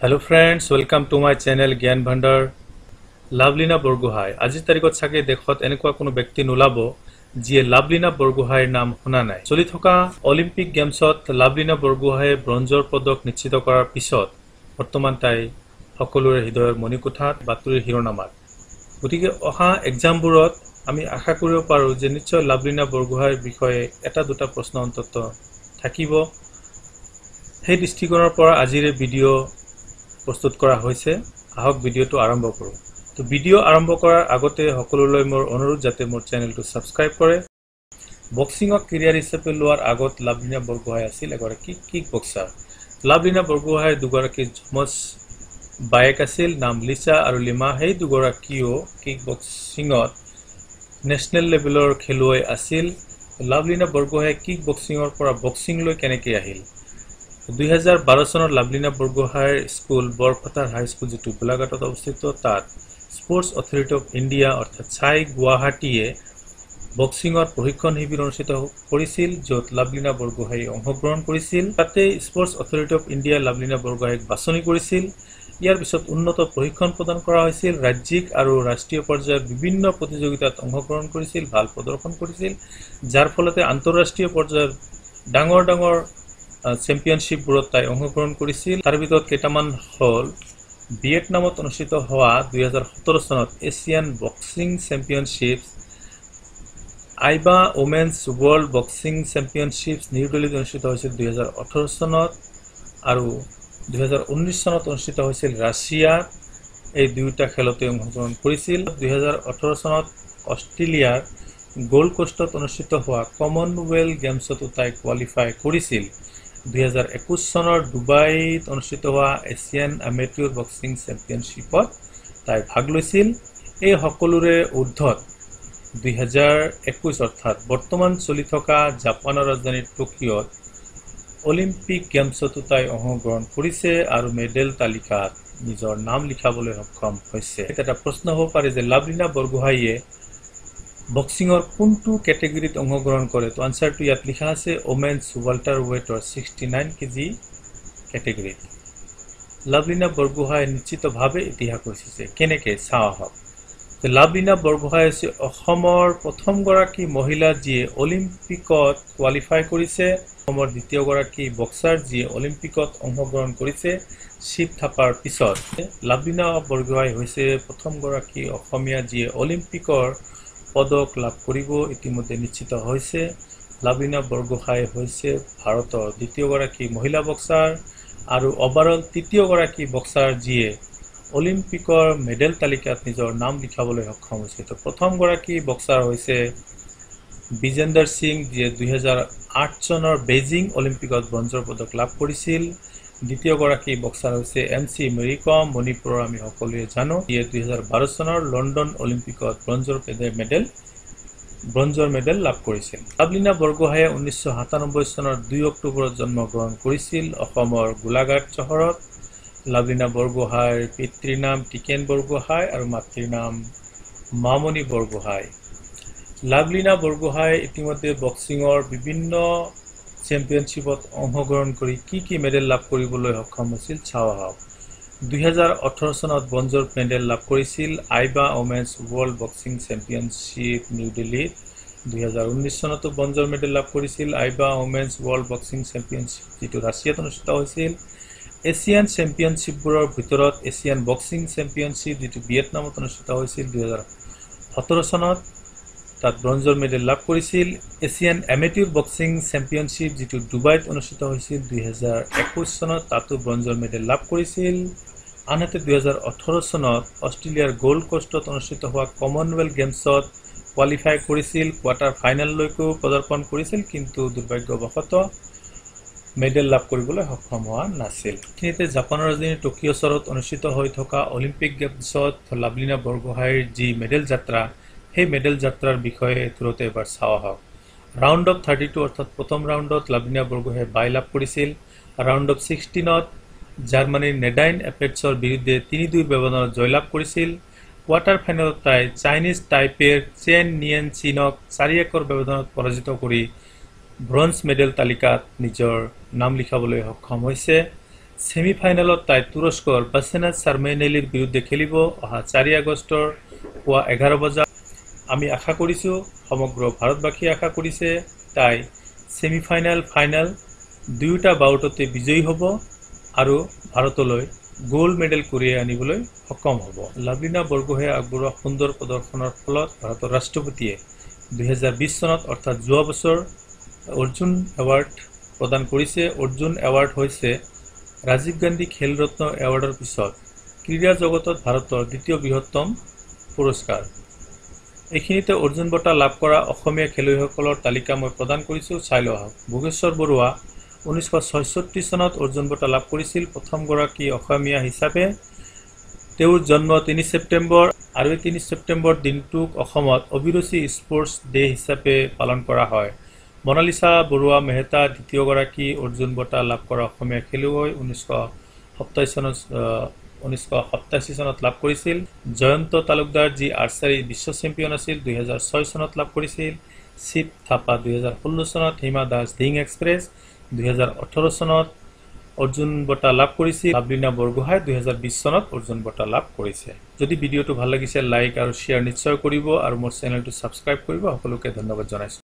Hello friends, welcome to my channel Gyan Bhandar. Lavlina Borgohai. আজিৰ তাৰিখত চাগে দেশত এনেকুৱা কোনো ব্যক্তি নোলাব যিয়ে লাভলিনা বৰগোহাঁইৰ নাম শুনা নাই। চলি থকা অলিম্পিক গেমছত লাভলিনা বৰগোহাঁইয়ে ব্ৰঞ্জৰ পদক নিশ্চিত কৰাৰ পিছত বৰ্তমান তাই সকলোৰে হৃদয়ৰ মণিকোঠাত বাতৰিৰ শিৰোনামাত। গতিকে অহা এক্সামবোৰত আমি আশা কৰিব পাৰো যে নিশ্চয় লাভলিনা বৰগোহাঁইৰ বিষয়ে এটা দুটা প্ৰশ্ন অন্তত থাকিব। সেই দৃষ্টিকোণৰ পৰা আজিৰ ভিডিঅ' প্ৰস্তুত কৰা হৈছে। আহক ভিডিঅ'টো আৰম্ভ কৰোঁ। তো ভিডিঅ' আৰম্ভ কৰাৰ আগতে সকলোলৈ মোৰ অনুৰোধ যাতে মোৰ চেনেলটো সাবস্ক্ৰাইব কৰে। বক্সিঙক কেৰিয়াৰ হিচাপে লোৱাৰ আগত লাভলিনা বৰগোহাঁই আছিল এগৰাকী কিক বক্সাৰ। লাভলিনা বৰগোহাঁইৰ দুগৰাকী যমজ বায়েক আছিল, নাম লিচা আৰু লিমা। সেই দুগৰাকীও কিক বক্সিঙত নেশ্যনেল লেভেলৰ খেলুৱৈ আছিল। লাভলিনা বৰগোহাঁই কিক বক্সিঙৰ পৰা বক্সিংলৈ কেনেকৈ আহিল? 2012 চনত লাভলিনা বৰগোহাঁইৰ স্কুল বৰপথাৰ হাইস্কুল যিটো গোলাঘাটত অৱস্থিত, তাত স্পৰ্টছ অথৰিটি অফ ইণ্ডিয়া অৰ্থাৎ ছাই গুৱাহাটীয়ে বক্সিঙৰ প্ৰশিক্ষণ শিবিৰ অনুষ্ঠিত কৰিছিল, য'ত লাভলিনা বৰগোহাঁই অংশগ্ৰহণ কৰিছিল। তাতে sports authority of India Lovlina বৰগোহাঁইক বাছনি কৰিছিল। ইয়াৰ পিছত উন্নত প্ৰশিক্ষণ প্ৰদান কৰা হৈছিল। ৰাজ্যিক আৰু ৰাষ্ট্ৰীয় পৰ্যায়ৰ বিভিন্ন প্ৰতিযোগিতাত অংশগ্ৰহণ কৰিছিল, ভাল প্ৰদৰ্শন কৰিছিল, যাৰ ফলতে আন্তঃৰাষ্ট্ৰীয় পৰ্যায়ৰ ডাঙৰ ডাঙৰ চেম্পিয়নশ্বিপবোৰত তাই অংশগ্ৰহণ কৰিছিল। তাৰ ভিতৰত কেইটামান হ'ল ভিয়েটনামত অনুষ্ঠিত হোৱা 2017 চনত এছিয়ান বক্সিং চেম্পিয়নশ্বিপছ, আইবা women's world boxing championships new দিল্লীত অনুষ্ঠিত হৈছিল 2018 চনত, আৰু 2019 চনত অনুষ্ঠিত হৈছিল ৰাছিয়াত। এই দুয়োটা খেলতে অংশগ্ৰহণ কৰিছিল। 2018 চনত অষ্ট্ৰেলিয়াৰ গোল্ড কোষ্টত অনুষ্ঠিত হোৱা কমনৱেলথ গেমছতো তাই কোৱালিফাই কৰিছিল। 2021 চনৰ ডুবাইত অনুষ্ঠিত হোৱা এছিয়ান এমেটিউৰ বক্সিং চেম্পিয়নশ্বিপত তাই ভাগ লৈছিল। এই সকলোৰে ঊৰ্ধত 2021 অৰ্থাৎ বৰ্তমান চলি থকা জাপানৰ ৰাজধানী টকিঅ'ত অলিম্পিক গেমছতো তাই অংশগ্ৰহণ কৰিছে আৰু মেডেল তালিকাত নিজৰ নাম লিখাবলৈ সক্ষম হৈছে। এটা প্ৰশ্ন হ'ব পাৰে যে লাভলিনা বৰগোহাঁইয়ে বক্সিঙৰ কোনটো কেটেগৰীত অংশগ্ৰহণ কৰে? তো আনসাৰটো ইয়াত লিখা আছে ওমেন্স ৱেল্টাৰ ৱেটৰ 69 কেজি কেটেগৰীত। লাভলিনা বৰগোহাঁই নিশ্চিতভাৱে ইতিহাস ৰচিছে। কেনেকৈ চাওঁ আহক। লাভলিনা বৰগোহাঁই হৈছে অসমৰ প্ৰথমগৰাকী মহিলা যিয়ে অলিম্পিকত কোৱালিফাই কৰিছে, অসমৰ দ্বিতীয়গৰাকী বক্সাৰ যিয়ে অলিম্পিকত অংশগ্ৰহণ কৰিছে শিৱ থাপাৰ পিছত। লাভলিনা বৰগোহাঁই হৈছে প্ৰথমগৰাকী অসমীয়া যিয়ে অলিম্পিকৰ পদক লাভ কৰিব ইতিমধ্যে নিশ্চিত হৈছে। লাভলিনা বৰগোহাঁই হৈছে ভাৰতৰ দ্বিতীয়গৰাকী মহিলা বক্সাৰ আৰু অভাৰঅল তৃতীয়গৰাকী বক্সাৰ যিয়ে অলিম্পিকৰ মেডেল তালিকাত নিজৰ নাম লিখাবলৈ সক্ষম হৈছে। তো প্ৰথমগৰাকী বক্সাৰ হৈছে বিজেন্দৰ সিং, যিয়ে 2008 চনৰ বেইজিং অলিম্পিকত ব্ৰঞ্জৰ পদক লাভ কৰিছিল। দ্বিতীয়গৰাকী বক্সাৰ হৈছে MC মেৰী কম, মণিপুৰৰ আমি সকলোৱে জানো, যিয়ে 2012 চনৰ লণ্ডন অলিম্পিকত ব্ৰঞ্জৰ মেডেল লাভ কৰিছিল। লাভলিনা বৰগোহাঁইয়ে 1997 চনৰ 2 অক্টোবৰত জন্মগ্ৰহণ কৰিছিল অসমৰ গোলাঘাট চহৰত। লাভলিনা বৰগোহাঁইৰ পিতৃৰ নাম টিকেন বৰগোহাঁই আৰু মাতৃৰ নাম মামণি বৰগোহাঁই। লাভলিনা বৰগোহাঁই ইতিমধ্যে বক্সিঙৰ বিভিন্ন চেম্পিয়নশ্বিপত অংশগ্ৰহণ কৰি কি মেডেল লাভ কৰিবলৈ সক্ষম হৈছিল চাওঁ আহক। 2018 চনত ব্ৰঞ্জৰ মেডেল লাভ কৰিছিল আইবা women's world boxing championship new দিল্লীত। 2019 চনতো ব্ৰঞ্জৰ মেডেল লাভ কৰিছিল আইবা ওমেন্স ৱৰ্ল্ড বক্সিং চেম্পিয়নশ্বিপ, যিটো ৰাছিয়াত অনুষ্ঠিত হৈছিল। এছিয়ান চেম্পিয়নশ্বিপবোৰৰ ভিতৰত এছিয়ান বক্সিং চেম্পিয়নশ্বিপ, যিটো ভিয়েটনামত অনুষ্ঠিত হৈছিল 2017 চনত, তাত ব্ৰঞ্জৰ মেডেল লাভ কৰিছিল। এছিয়ান এমেটিউৰ বক্সিং চেম্পিয়নশ্বিপ, যিটো ডুবাইত অনুষ্ঠিত হৈছিল 2021 চনত, তাতো ব্ৰঞ্জৰ মেডেল লাভ কৰিছিল। আনহাতে 2018 চনত অষ্ট্ৰেলিয়াৰ গোল্ড কোষ্টত অনুষ্ঠিত হোৱা কমনৱেলথ গেমছত কোৱালিফাই কৰিছিল, কোৱাৰ্টাৰ ফাইনেললৈকো পদাৰ্পণ কৰিছিল, কিন্তু দুৰ্ভাগ্যবশতঃ মেডেল লাভ কৰিবলৈ সক্ষম হোৱা নাছিল। এইখিনিতে জাপানৰ ৰাজধানী টকিঅ' চহৰত অনুষ্ঠিত হৈ থকা অলিম্পিক গেমছত লাভলিনা বৰগোহাঁইৰ যি মেডেল যাত্ৰা, সেই মেডেল যাত্ৰাৰ বিষয়ে তুৰতে এবাৰ চাওঁ আহক। ৰাউণ্ড অফ 32 অৰ্থাৎ প্ৰথম ৰাউণ্ডত লাভলিনা বৰগোহাঁইয়ে বাই লাভ কৰিছিল। ৰাউণ্ড অফ 16ত জাৰ্মানীৰ নেডাইন এপেটছৰ বিৰুদ্ধে 3-2 ব্যৱধানত জয়লাভ কৰিছিল। কোৱাৰ্টাৰ ফাইনেলত তাই চাইনিজ টাইপেৰ চেন নিয়েন চীনক 4-1 ব্যৱধানত পৰাজিত কৰি ব্ৰঞ্জ মেডেল তালিকাত নিজৰ নাম লিখাবলৈ সক্ষম হৈছে। ছেমিফাইনেলত তাই তুৰস্কৰ বাছেনাজ চাৰ্মেনেলিৰ বিৰুদ্ধে খেলিব অহা 4 আগষ্টৰ পুৱা 11 বজাত। আমি আশা কৰিছোঁ, সমগ্ৰ ভাৰতবাসীয়ে আশা কৰিছে, তাই ছেমিফাইনেল ফাইনেল দুয়োটা বাউটতে বিজয়ী হ'ব আৰু ভাৰতলৈ গোল্ড মেডেল কঢ়িয়াই আনিবলৈ সক্ষম হ'ব। লাভলিনা বৰগোহাঁয়ে আগবঢ়োৱা সুন্দৰ প্ৰদৰ্শনৰ ফলত ভাৰতৰ ৰাষ্ট্ৰপতিয়ে 2020 চনত অৰ্থাৎ যোৱা বছৰ অৰ্জুন এৱাৰ্ড প্ৰদান কৰিছে। অৰ্জুন এৱাৰ্ড হৈছে ৰাজীৱ গান্ধী খেল ৰত্ন এৱাৰ্ডৰ পিছত ক্ৰীড়া জগতত ভাৰতৰ দ্বিতীয় বৃহত্তম পুৰস্কাৰ। এইখিনিতে অৰ্জুন বঁটা লাভ কৰা অসমীয়া খেলুৱৈসকলৰ তালিকা মই প্ৰদান কৰিছোঁ, চাই লোৱা হওক। ভোগেশ্বৰ বৰুৱা 1966 চনত অৰ্জুন বঁটা লাভ কৰিছিল, প্ৰথমগৰাকী অসমীয়া হিচাপে। তেওঁৰ জন্ম 3 ছেপ্টেম্বৰ আৰু এই 3 ছেপ্টেম্বৰ দিনটোক অসমত অভিৰুচি স্পৰ্টছ ডে হিচাপে পালন কৰা হয়। মনালিছা বৰুৱা মেহতা দ্বিতীয়গৰাকী অৰ্জুন বঁটা লাভ কৰা অসমীয়া খেলুৱৈ, 1987 চনত লাভ কৰিছিল। জয়ন্ত তালুকদাৰ যি আৰ্চাৰী বিশ্ব চেম্পিয়ন আছিল, 2006 চনত লাভ কৰিছিল। শিৱ থাপা 2016 চনত, হিমা দাস ধিং এক্সপ্ৰেছ 2018 চনত অৰ্জুন বঁটা লাভ কৰিছিল। লাভলিনা বৰগোহাঁই 2020 চনত অৰ্জুন বঁটা লাভ কৰিছে। যদি ভিডিঅ'টো ভাল লাগিছে লাইক আৰু শ্বেয়াৰ নিশ্চয় কৰিব আৰু মোৰ চেনেলটো ছাবস্ক্ৰাইব কৰিব। সকলোকে ধন্যবাদ জনাইছোঁ।